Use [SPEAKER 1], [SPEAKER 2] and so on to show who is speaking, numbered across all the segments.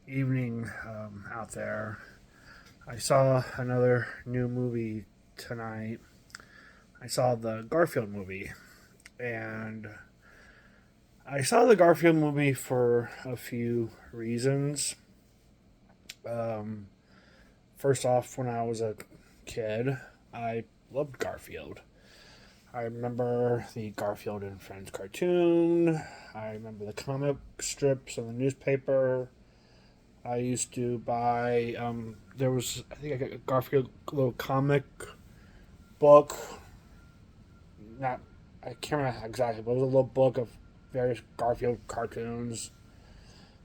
[SPEAKER 1] Evening out there. I saw another new movie tonight. I saw the Garfield movie, and I saw the Garfield movie for a few reasons. Um, First off, when I was a kid, I loved Garfield. I remember the Garfield and Friends cartoon. I remember the comic strips in the newspaper. I used to buy. There was, I think I got a Garfield little comic book. Not, I can't remember exactly, but it was a little book of various Garfield cartoons.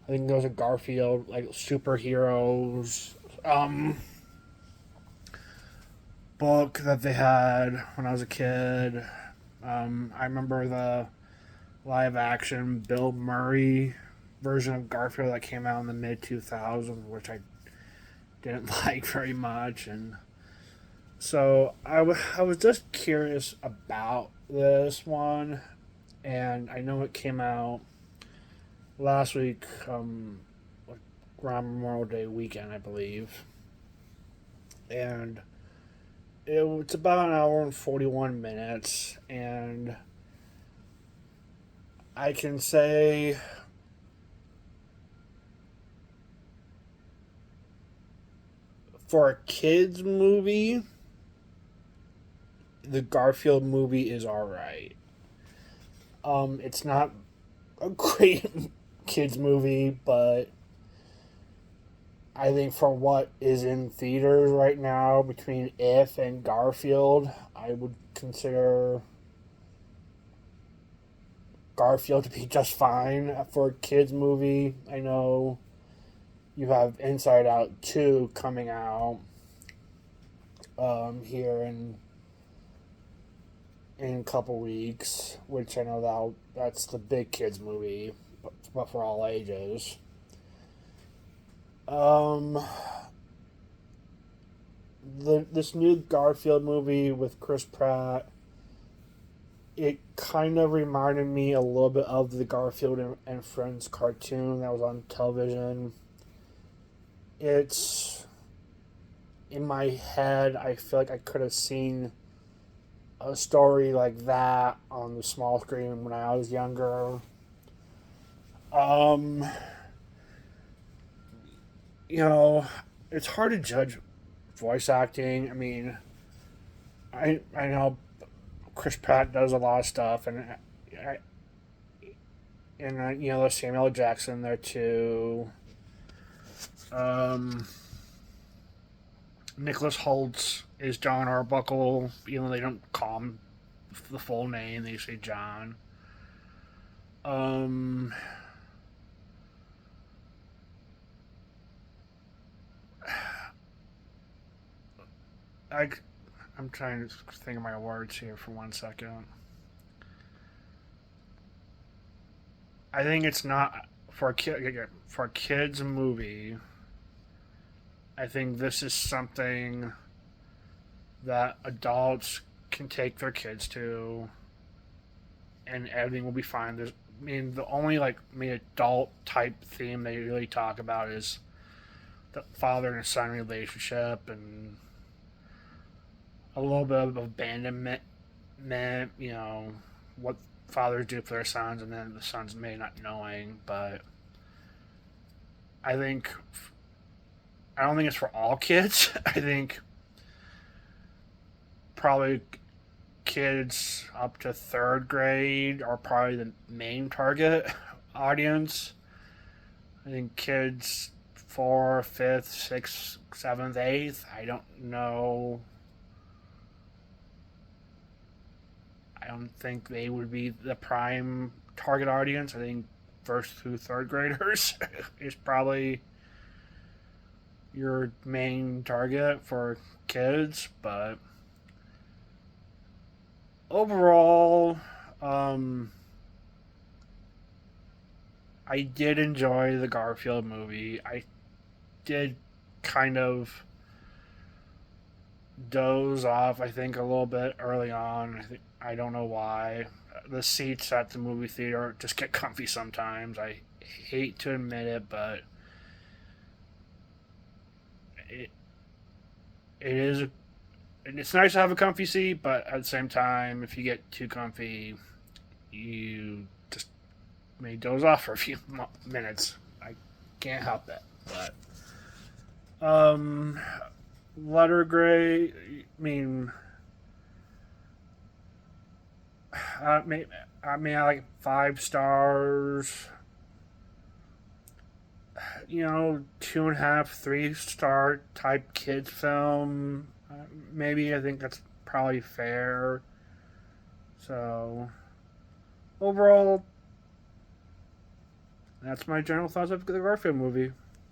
[SPEAKER 1] I think there was a Garfield like superheroes book that they had when I was a kid. I remember the live action Bill Murray version of Garfield that came out in the mid 2000s, which I didn't like very much. And so I was just curious about this one, and I know it came out last week, like around Memorial Day weekend, I believe. And it's about an hour and 41 minutes, and I can say for a kids movie, the Garfield movie is alright. It's not a great kids movie, but I think for what is in theaters right now between If and Garfield, I would consider Garfield to be just fine for a kids movie. I know you have Inside Out 2 coming out here in a couple weeks, which I know that's the big kids movie, but for all ages. Um, this new Garfield movie with Chris Pratt, it kind of reminded me a little bit of the Garfield and Friends cartoon that was on television. It's in my head. I feel like I could have seen a story like that on the small screen when I was younger. Um, you know, it's hard to judge voice acting. I mean, I know Chris Pratt does a lot of stuff, I, there's Samuel L. Jackson there too. Um, Nicholas Holt is John Arbuckle, even though they don't call him the full name; they say John. Um, I I'm trying to think of my words here for 1 second. I think it's not for a kids movie. I think this is something that adults can take their kids to, and everything will be fine. The only adult type theme they really talk about is the father and son relationship and a little bit of abandonment. What fathers do for their sons, and then the sons may not knowing. But I think I don't think it's for all kids. I think probably kids up to third grade are probably the main target audience. I think kids fourth, fifth, sixth, seventh, eighth. I don't know. I don't think they would be the prime target audience. I think first through third graders is probably your main target for kids. But overall, um, I did enjoy the Garfield movie. I did kind of doze off, I think, a little bit early on. I don't know why. The seats at the movie theater just get comfy sometimes. I hate to admit it, but it it is it's nice to have a comfy seat, but at the same time, if you get too comfy, you just may doze off for a few minutes. I can't help it. But letter gray. I mean, I like 5 stars. You know, 2.5, 3 star type kids film. Maybe I think that's probably fair. So overall, that's my general thoughts of the Garfield movie.